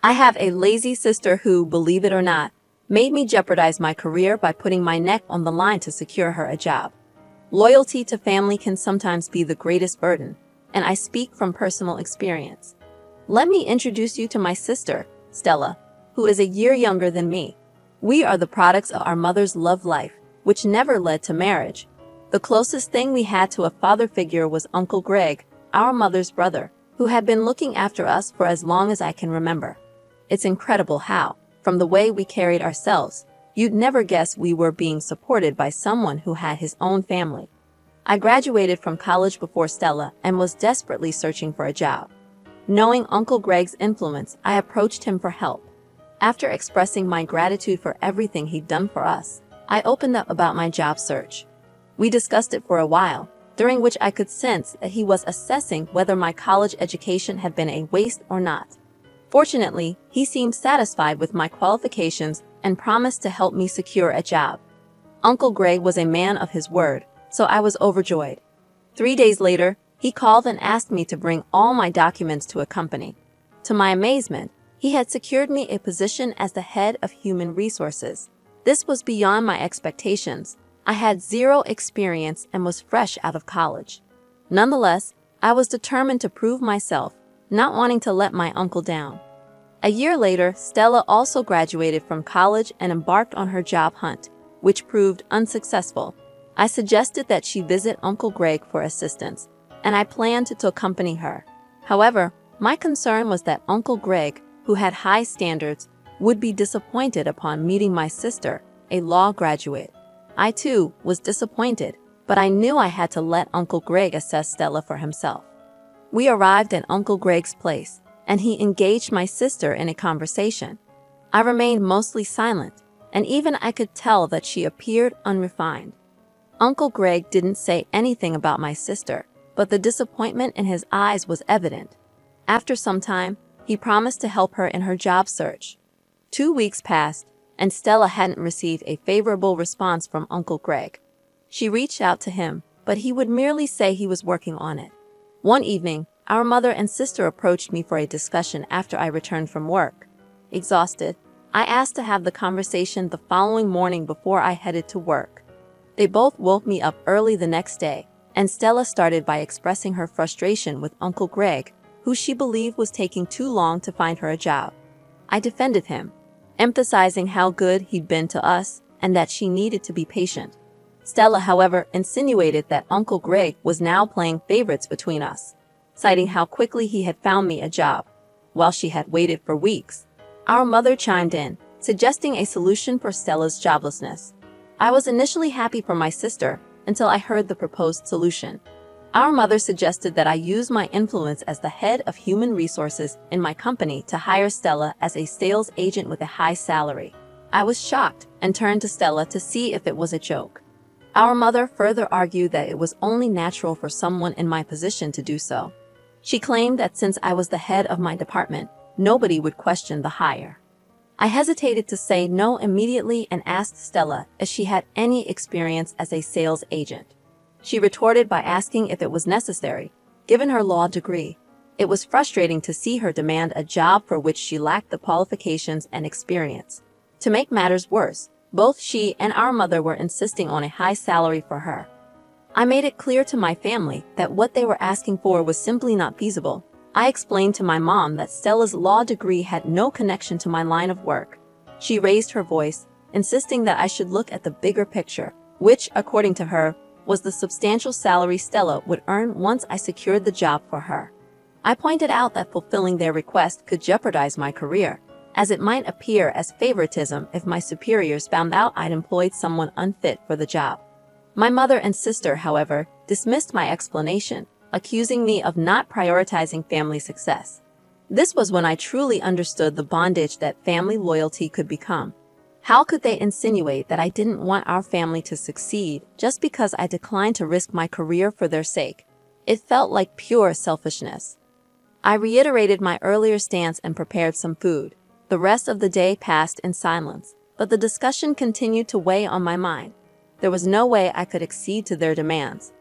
I have a lazy sister who, believe it or not, made me jeopardize my career by putting my neck on the line to secure her a job. Loyalty to family can sometimes be the greatest burden, and I speak from personal experience. Let me introduce you to my sister, Stella, who is a year younger than me. We are the products of our mother's love life, which never led to marriage. The closest thing we had to a father figure was Uncle Greg, our mother's brother, who had been looking after us for as long as I can remember. It's incredible how, from the way we carried ourselves, you'd never guess we were being supported by someone who had his own family. I graduated from college before Stella and was desperately searching for a job. Knowing Uncle Greg's influence, I approached him for help. After expressing my gratitude for everything he'd done for us, I opened up about my job search. We discussed it for a while, during which I could sense that he was assessing whether my college education had been a waste or not. Fortunately, he seemed satisfied with my qualifications and promised to help me secure a job. Uncle Greg was a man of his word, so I was overjoyed. 3 days later, he called and asked me to bring all my documents to a company. To my amazement, he had secured me a position as the head of human resources. This was beyond my expectations. I had zero experience and was fresh out of college. Nonetheless, I was determined to prove myself, not wanting to let my uncle down. A year later, Stella also graduated from college and embarked on her job hunt, which proved unsuccessful. I suggested that she visit Uncle Greg for assistance, and I planned to accompany her. However, my concern was that Uncle Greg, who had high standards, would be disappointed upon meeting my sister, a law graduate. I too was disappointed, but I knew I had to let Uncle Greg assess Stella for himself. We arrived at Uncle Greg's place, and he engaged my sister in a conversation. I remained mostly silent, and even I could tell that she appeared unrefined. Uncle Greg didn't say anything about my sister, but the disappointment in his eyes was evident. After some time, he promised to help her in her job search. 2 weeks passed, and Stella hadn't received a favorable response from Uncle Greg. She reached out to him, but he would merely say he was working on it. One evening, our mother and sister approached me for a discussion after I returned from work. Exhausted, I asked to have the conversation the following morning before I headed to work. They both woke me up early the next day, and Stella started by expressing her frustration with Uncle Greg, who she believed was taking too long to find her a job. I defended him, emphasizing how good he'd been to us and that she needed to be patient. Stella, however, insinuated that Uncle Greg was now playing favorites between us, citing how quickly he had found me a job, while she had waited for weeks. Our mother chimed in, suggesting a solution for Stella's joblessness. I was initially happy for my sister until I heard the proposed solution. Our mother suggested that I use my influence as the head of human resources in my company to hire Stella as a sales agent with a high salary. I was shocked and turned to Stella to see if it was a joke. Our mother further argued that it was only natural for someone in my position to do so. She claimed that since I was the head of my department, nobody would question the hire. I hesitated to say no immediately and asked Stella if she had any experience as a sales agent. She retorted by asking if it was necessary, given her law degree. It was frustrating to see her demand a job for which she lacked the qualifications and experience. To make matters worse, both she and our mother were insisting on a high salary for her. I made it clear to my family that what they were asking for was simply not feasible. I explained to my mom that Stella's law degree had no connection to my line of work. She raised her voice, insisting that I should look at the bigger picture, which, according to her, was the substantial salary Stella would earn once I secured the job for her. I pointed out that fulfilling their request could jeopardize my career, as it might appear as favoritism if my superiors found out I'd employed someone unfit for the job. My mother and sister, however, dismissed my explanation, accusing me of not prioritizing family success. This was when I truly understood the bondage that family loyalty could become. How could they insinuate that I didn't want our family to succeed just because I declined to risk my career for their sake? It felt like pure selfishness. I reiterated my earlier stance and prepared some food. The rest of the day passed in silence, but the discussion continued to weigh on my mind. There was no way I could accede to their demands.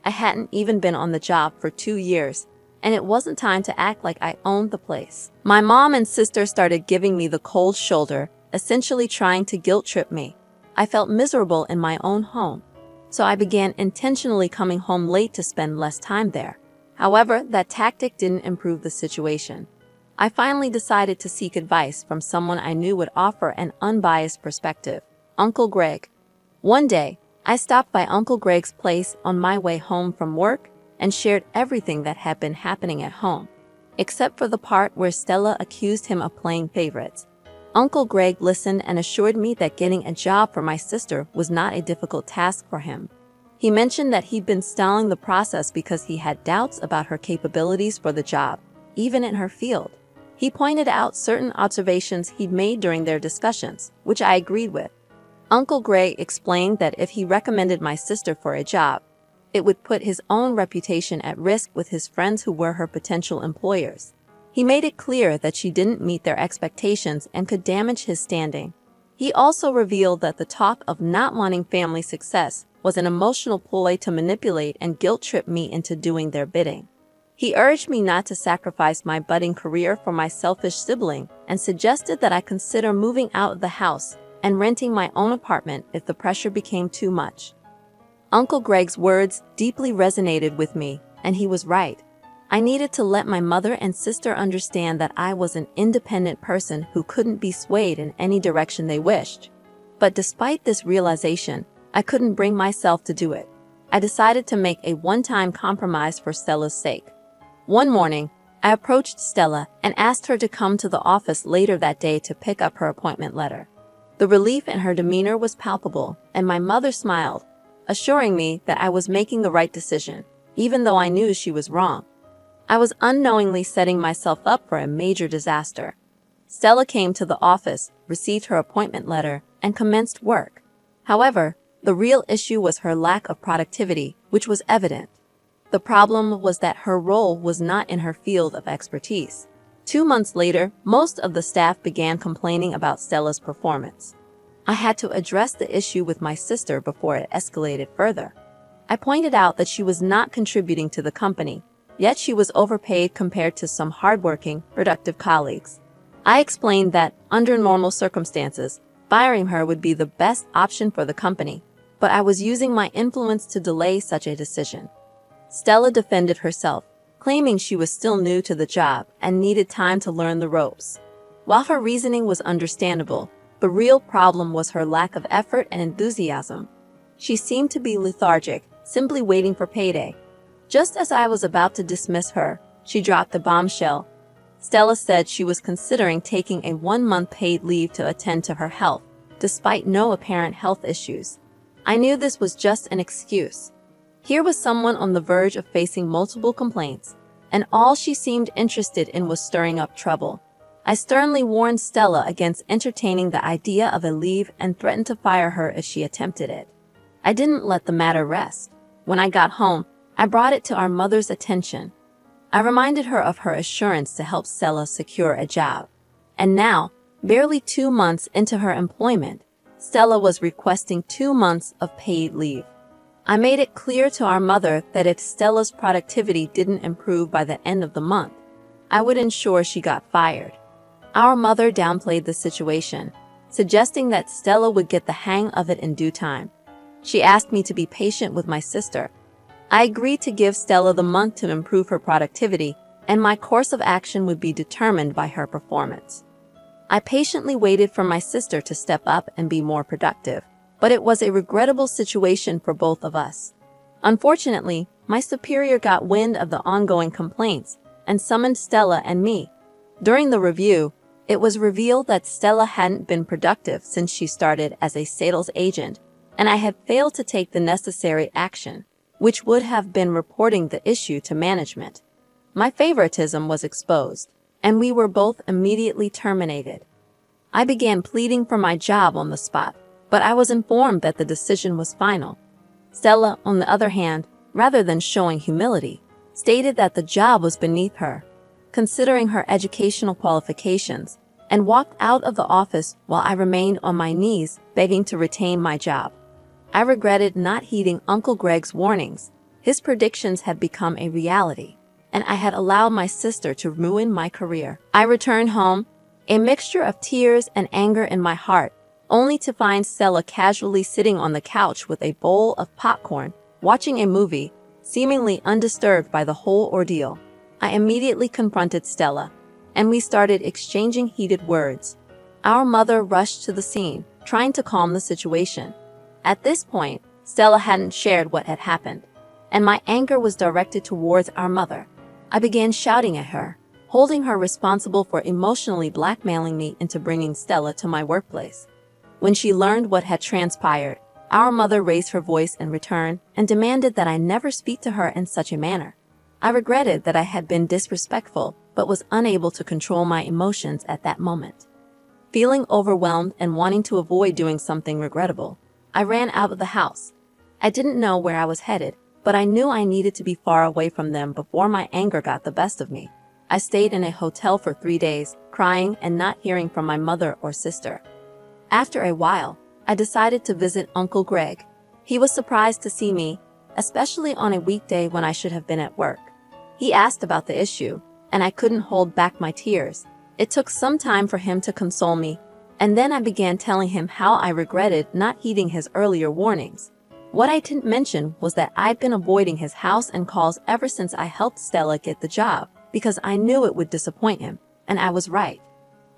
I hadn't even been on the job for 2 years, and it wasn't time to act like I owned the place. My mom and sister started giving me the cold shoulder, essentially trying to guilt-trip me. I felt miserable in my own home, so I began intentionally coming home late to spend less time there. However, that tactic didn't improve the situation. I finally decided to seek advice from someone I knew would offer an unbiased perspective, Uncle Greg. One day, I stopped by Uncle Greg's place on my way home from work and shared everything that had been happening at home, except for the part where Stella accused him of playing favorites. Uncle Greg listened and assured me that getting a job for my sister was not a difficult task for him. He mentioned that he'd been stalling the process because he had doubts about her capabilities for the job, even in her field. He pointed out certain observations he'd made during their discussions, which I agreed with. Uncle Greg explained that if he recommended my sister for a job, it would put his own reputation at risk with his friends who were her potential employers. He made it clear that she didn't meet their expectations and could damage his standing. He also revealed that the talk of not wanting family success was an emotional ploy to manipulate and guilt-trip me into doing their bidding. He urged me not to sacrifice my budding career for my selfish sibling and suggested that I consider moving out of the house and renting my own apartment if the pressure became too much. Uncle Greg's words deeply resonated with me, and he was right. I needed to let my mother and sister understand that I was an independent person who couldn't be swayed in any direction they wished. But despite this realization, I couldn't bring myself to do it. I decided to make a one-time compromise for Stella's sake. One morning, I approached Stella and asked her to come to the office later that day to pick up her appointment letter. The relief in her demeanor was palpable, and my mother smiled, assuring me that I was making the right decision, even though I knew she was wrong. I was unknowingly setting myself up for a major disaster. Stella came to the office, received her appointment letter, and commenced work. However, the real issue was her lack of productivity, which was evident. The problem was that her role was not in her field of expertise. 2 months later, most of the staff began complaining about Stella's performance. I had to address the issue with my sister before it escalated further. I pointed out that she was not contributing to the company, yet she was overpaid compared to some hardworking, productive colleagues. I explained that, under normal circumstances, firing her would be the best option for the company, but I was using my influence to delay such a decision. Stella defended herself, claiming she was still new to the job and needed time to learn the ropes. While her reasoning was understandable, the real problem was her lack of effort and enthusiasm. She seemed to be lethargic, simply waiting for payday. Just as I was about to dismiss her, she dropped the bombshell. Stella said she was considering taking a 1-month paid leave to attend to her health, despite no apparent health issues. I knew this was just an excuse. Here was someone on the verge of facing multiple complaints, and all she seemed interested in was stirring up trouble. I sternly warned Stella against entertaining the idea of a leave and threatened to fire her if she attempted it. I didn't let the matter rest. When I got home, I brought it to our mother's attention. I reminded her of her assurance to help Stella secure a job. And now, barely 2 months into her employment, Stella was requesting 2 months of paid leave. I made it clear to our mother that if Stella's productivity didn't improve by the end of the month, I would ensure she got fired. Our mother downplayed the situation, suggesting that Stella would get the hang of it in due time. She asked me to be patient with my sister. I agreed to give Stella the month to improve her productivity, and my course of action would be determined by her performance. I patiently waited for my sister to step up and be more productive, but it was a regrettable situation for both of us. Unfortunately, my superior got wind of the ongoing complaints and summoned Stella and me. During the review, it was revealed that Stella hadn't been productive since she started as a sales agent, and I had failed to take the necessary action, which would have been reporting the issue to management. My favoritism was exposed, and we were both immediately terminated. I began pleading for my job on the spot, but I was informed that the decision was final. Stella, on the other hand, rather than showing humility, stated that the job was beneath her, considering her educational qualifications, and walked out of the office while I remained on my knees begging to retain my job. I regretted not heeding Uncle Greg's warnings. His predictions had become a reality, and I had allowed my sister to ruin my career. I returned home, a mixture of tears and anger in my heart, only to find Stella casually sitting on the couch with a bowl of popcorn, watching a movie, seemingly undisturbed by the whole ordeal. I immediately confronted Stella, and we started exchanging heated words. Our mother rushed to the scene, trying to calm the situation. At this point, Stella hadn't shared what had happened, and my anger was directed towards our mother. I began shouting at her, holding her responsible for emotionally blackmailing me into bringing Stella to my workplace. When she learned what had transpired, our mother raised her voice in return and demanded that I never speak to her in such a manner. I regretted that I had been disrespectful, but was unable to control my emotions at that moment. Feeling overwhelmed and wanting to avoid doing something regrettable, I ran out of the house. I didn't know where I was headed, but I knew I needed to be far away from them before my anger got the best of me. I stayed in a hotel for 3 days, crying and not hearing from my mother or sister. After a while, I decided to visit Uncle Greg. He was surprised to see me, especially on a weekday when I should have been at work. He asked about the issue, and I couldn't hold back my tears. It took some time for him to console me, and then I began telling him how I regretted not heeding his earlier warnings. What I didn't mention was that I'd been avoiding his house and calls ever since I helped Stella get the job, because I knew it would disappoint him, and I was right.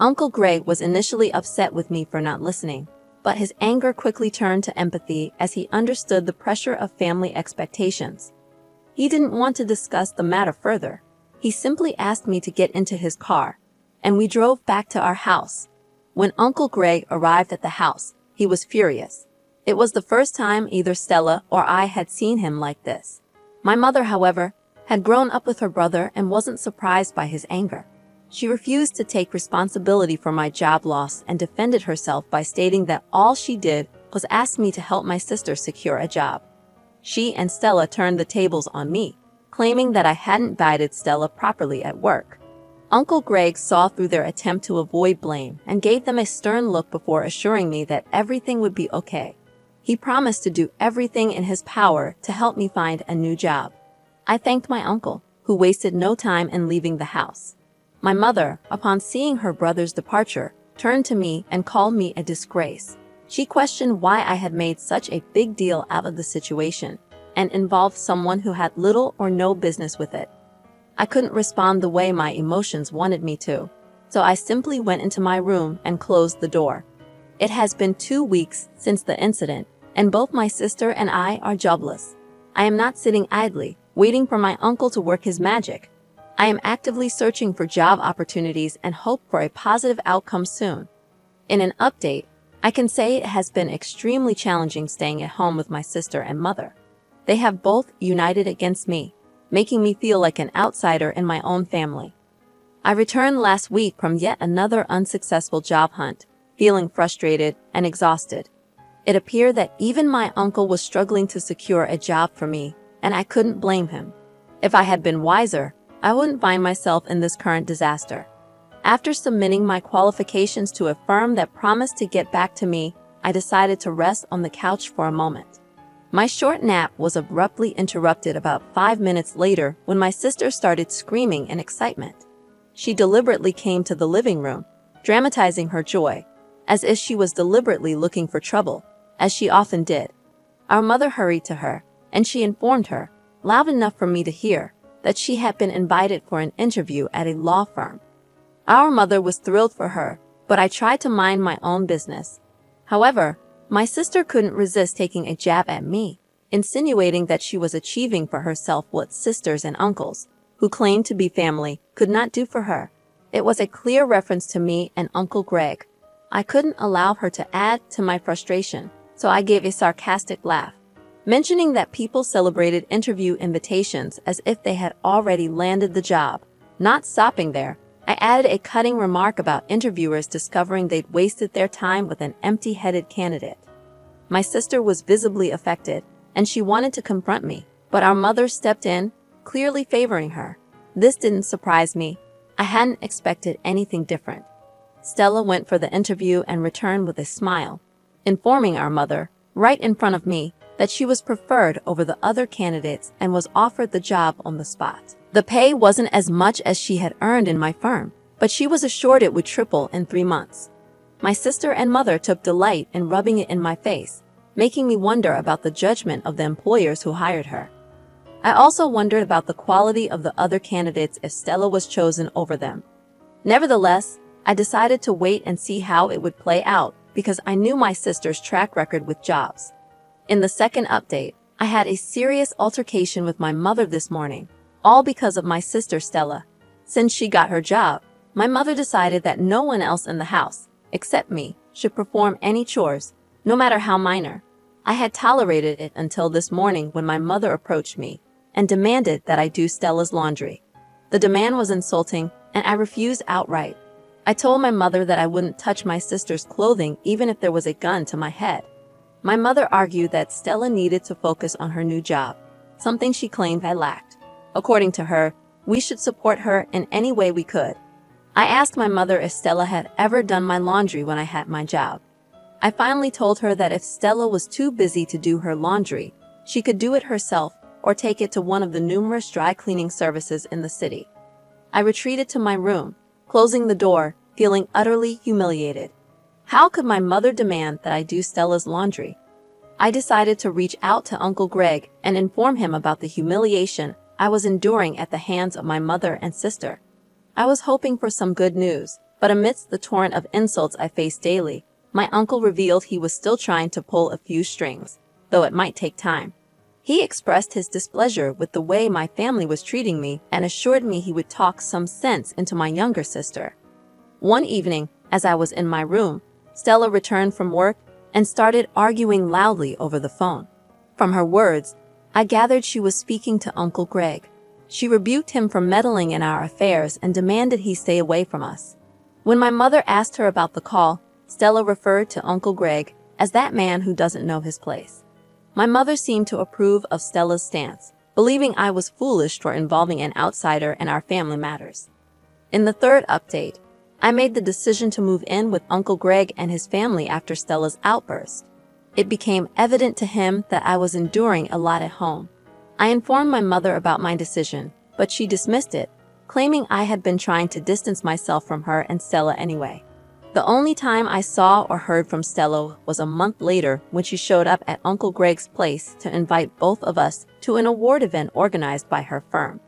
Uncle Greg was initially upset with me for not listening, but his anger quickly turned to empathy as he understood the pressure of family expectations. He didn't want to discuss the matter further. He simply asked me to get into his car, and we drove back to our house. When Uncle Greg arrived at the house, he was furious. It was the first time either Stella or I had seen him like this. My mother, however, had grown up with her brother and wasn't surprised by his anger. She refused to take responsibility for my job loss and defended herself by stating that all she did was ask me to help my sister secure a job. She and Stella turned the tables on me, claiming that I hadn't guided Stella properly at work. Uncle Greg saw through their attempt to avoid blame and gave them a stern look before assuring me that everything would be okay. He promised to do everything in his power to help me find a new job. I thanked my uncle, who wasted no time in leaving the house. My mother, upon seeing her brother's departure, turned to me and called me a disgrace. She questioned why I had made such a big deal out of the situation and involved someone who had little or no business with it. I couldn't respond the way my emotions wanted me to, so I simply went into my room and closed the door. It has been 2 weeks since the incident, and both my sister and I are jobless. I am not sitting idly, waiting for my uncle to work his magic. I am actively searching for job opportunities and hope for a positive outcome soon. In an update, I can say it has been extremely challenging staying at home with my sister and mother. They have both united against me, making me feel like an outsider in my own family. I returned last week from yet another unsuccessful job hunt, feeling frustrated and exhausted. It appeared that even my uncle was struggling to secure a job for me, and I couldn't blame him. If I had been wiser, I wouldn't find myself in this current disaster. After submitting my qualifications to a firm that promised to get back to me, I decided to rest on the couch for a moment. My short nap was abruptly interrupted about 5 minutes later when my sister started screaming in excitement. She deliberately came to the living room, dramatizing her joy, as if she was deliberately looking for trouble, as she often did. Our mother hurried to her, and she informed her, loud enough for me to hear, that she had been invited for an interview at a law firm. Our mother was thrilled for her, but I tried to mind my own business. However, my sister couldn't resist taking a jab at me, insinuating that she was achieving for herself what sisters and uncles, who claimed to be family, could not do for her. It was a clear reference to me and Uncle Greg. I couldn't allow her to add to my frustration, so I gave a sarcastic laugh, mentioning that people celebrated interview invitations as if they had already landed the job. Not stopping there, I added a cutting remark about interviewers discovering they'd wasted their time with an empty-headed candidate. My sister was visibly affected, and she wanted to confront me, but our mother stepped in, clearly favoring her. This didn't surprise me. I hadn't expected anything different. Stella went for the interview and returned with a smile, informing our mother, right in front of me, that she was preferred over the other candidates and was offered the job on the spot. The pay wasn't as much as she had earned in my firm, but she was assured it would triple in 3 months. My sister and mother took delight in rubbing it in my face, making me wonder about the judgment of the employers who hired her. I also wondered about the quality of the other candidates if Stella was chosen over them. Nevertheless, I decided to wait and see how it would play out because I knew my sister's track record with jobs. In the second update, I had a serious altercation with my mother this morning, all because of my sister Stella. Since she got her job, my mother decided that no one else in the house, except me, should perform any chores, no matter how minor. I had tolerated it until this morning when my mother approached me and demanded that I do Stella's laundry. The demand was insulting, and I refused outright. I told my mother that I wouldn't touch my sister's clothing even if there was a gun to my head. My mother argued that Stella needed to focus on her new job, something she claimed I lacked. According to her, we should support her in any way we could. I asked my mother if Stella had ever done my laundry when I had my job. I finally told her that if Stella was too busy to do her laundry, she could do it herself or take it to one of the numerous dry cleaning services in the city. I retreated to my room, closing the door, feeling utterly humiliated. How could my mother demand that I do Stella's laundry? I decided to reach out to Uncle Greg and inform him about the humiliation I was enduring at the hands of my mother and sister. I was hoping for some good news, but amidst the torrent of insults I faced daily, my uncle revealed he was still trying to pull a few strings, though it might take time. He expressed his displeasure with the way my family was treating me and assured me he would talk some sense into my younger sister. One evening, as I was in my room, Stella returned from work and started arguing loudly over the phone. From her words, I gathered she was speaking to Uncle Greg. She rebuked him for meddling in our affairs and demanded he stay away from us. When my mother asked her about the call, Stella referred to Uncle Greg as that man who doesn't know his place. My mother seemed to approve of Stella's stance, believing I was foolish for involving an outsider in our family matters. In the third update, I made the decision to move in with Uncle Greg and his family after Stella's outburst. It became evident to him that I was enduring a lot at home. I informed my mother about my decision, but she dismissed it, claiming I had been trying to distance myself from her and Stella anyway. The only time I saw or heard from Stella was a month later when she showed up at Uncle Greg's place to invite both of us to an award event organized by her firm.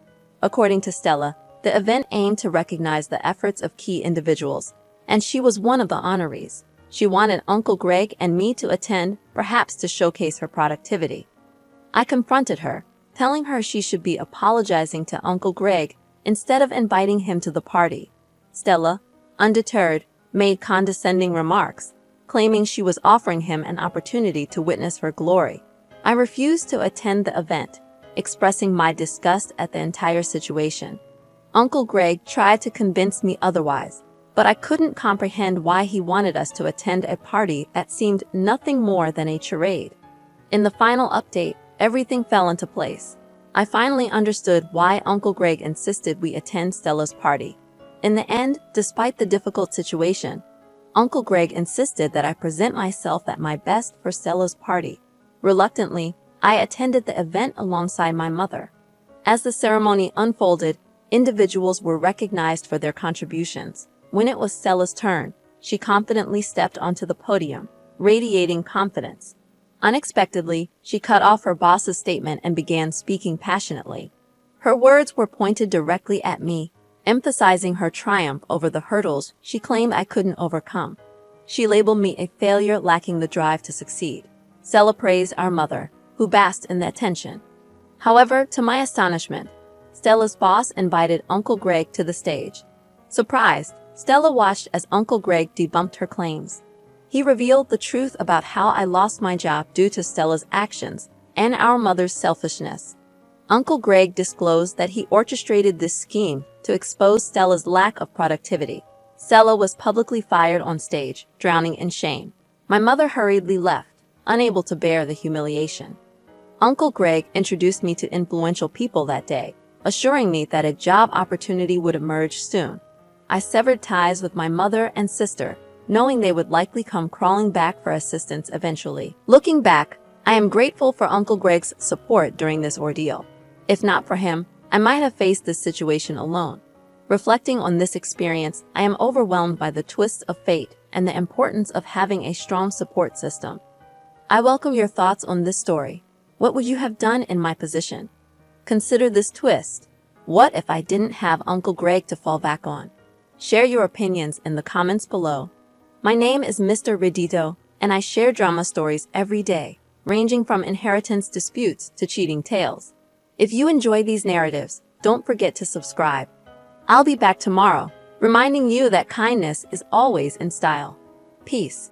According to Stella, the event aimed to recognize the efforts of key individuals, and she was one of the honorees. She wanted Uncle Greg and me to attend, perhaps to showcase her productivity. I confronted her, telling her she should be apologizing to Uncle Greg instead of inviting him to the party. Stella, undeterred, made condescending remarks, claiming she was offering him an opportunity to witness her glory. I refused to attend the event, expressing my disgust at the entire situation. Uncle Greg tried to convince me otherwise, but I couldn't comprehend why he wanted us to attend a party that seemed nothing more than a charade. In the final update, everything fell into place. I finally understood why Uncle Greg insisted we attend Stella's party. In the end, despite the difficult situation, Uncle Greg insisted that I present myself at my best for Stella's party. Reluctantly, I attended the event alongside my mother. As the ceremony unfolded, individuals were recognized for their contributions. When it was Stella's turn, she confidently stepped onto the podium, radiating confidence. Unexpectedly, she cut off her boss's statement and began speaking passionately. Her words were pointed directly at me, emphasizing her triumph over the hurdles she claimed I couldn't overcome. She labeled me a failure lacking the drive to succeed. Stella praised our mother, who basked in the attention. However, to my astonishment, Stella's boss invited Uncle Greg to the stage. Surprised, Stella watched as Uncle Greg debunked her claims. He revealed the truth about how I lost my job due to Stella's actions and our mother's selfishness. Uncle Greg disclosed that he orchestrated this scheme to expose Stella's lack of productivity. Stella was publicly fired on stage, drowning in shame. My mother hurriedly left, unable to bear the humiliation. Uncle Greg introduced me to influential people that day, assuring me that a job opportunity would emerge soon. I severed ties with my mother and sister, knowing they would likely come crawling back for assistance eventually. Looking back, I am grateful for Uncle Greg's support during this ordeal. If not for him, I might have faced this situation alone. Reflecting on this experience, I am overwhelmed by the twists of fate and the importance of having a strong support system. I welcome your thoughts on this story. What would you have done in my position? Consider this twist. What if I didn't have Uncle Greg to fall back on? Share your opinions in the comments below. My name is Mr. Redito, and I share drama stories every day, ranging from inheritance disputes to cheating tales. If you enjoy these narratives, don't forget to subscribe. I'll be back tomorrow, reminding you that kindness is always in style. Peace.